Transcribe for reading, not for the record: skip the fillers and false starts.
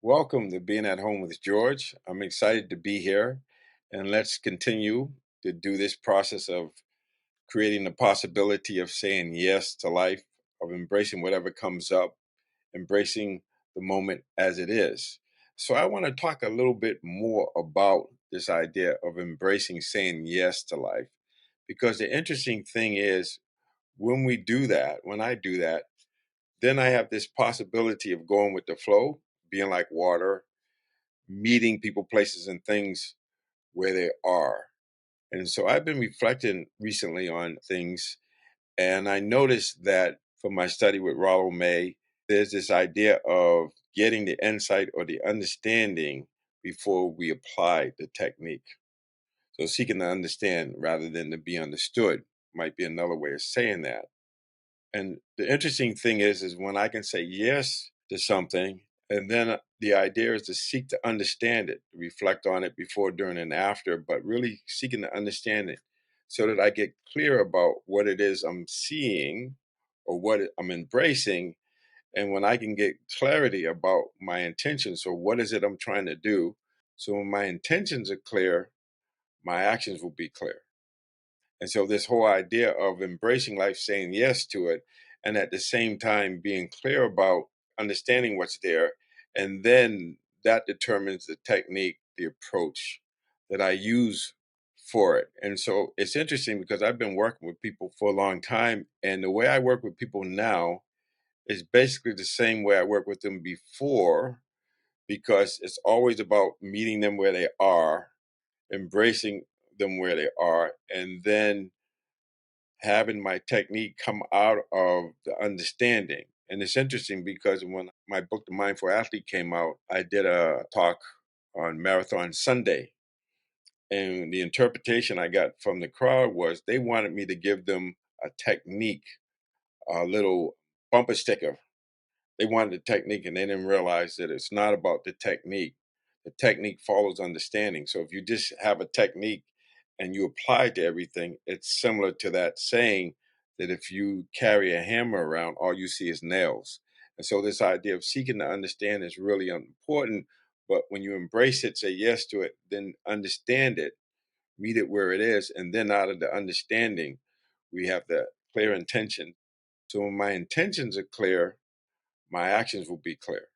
Welcome to Being at Home with George. I'm excited to be here, and let's continue to do this process of creating the possibility of saying yes to life, of embracing whatever comes up, embracing the moment as it is. So, I want to talk a little bit more about this idea of embracing saying yes to life, because the interesting thing is when we do that, when I do that, then I have this possibility of going with the flow, being like water, meeting people, places, and things where they are. And so I've been reflecting recently on things, and I noticed that from my study with Rollo May, there's this idea of getting the insight or the understanding before we apply the technique. So seeking to understand rather than to be understood might be another way of saying that. And the interesting thing is when I can say yes to something, and then the idea is to seek to understand it, reflect on it before, during, and after, but really seeking to understand it so that I get clear about what it is I'm seeing or I'm embracing. And when I can get clarity about my intentions, so what is it I'm trying to do? So when my intentions are clear, my actions will be clear. And so this whole idea of embracing life, saying yes to it, and at the same time being clear about understanding what's there, and then that determines the technique, the approach that I use for it. And so it's interesting because I've been working with people for a long time, and the way I work with people now is basically the same way I worked with them before, because it's always about meeting them where they are, embracing them where they are, and then having my technique come out of the understanding. And it's interesting because when my book, The Mindful Athlete, came out, I did a talk on Marathon Sunday. And the interpretation I got from the crowd was they wanted me to give them a technique, a little bumper sticker. They wanted the technique and they didn't realize that it's not about the technique. The technique follows understanding. So if you just have a technique and you apply it to everything, it's similar to that saying that if you carry a hammer around, all you see is nails. And so this idea of seeking to understand is really important. But when you embrace it, say yes to it, then understand it, meet it where it is, and then out of the understanding, we have the clear intention. So when my intentions are clear, my actions will be clear.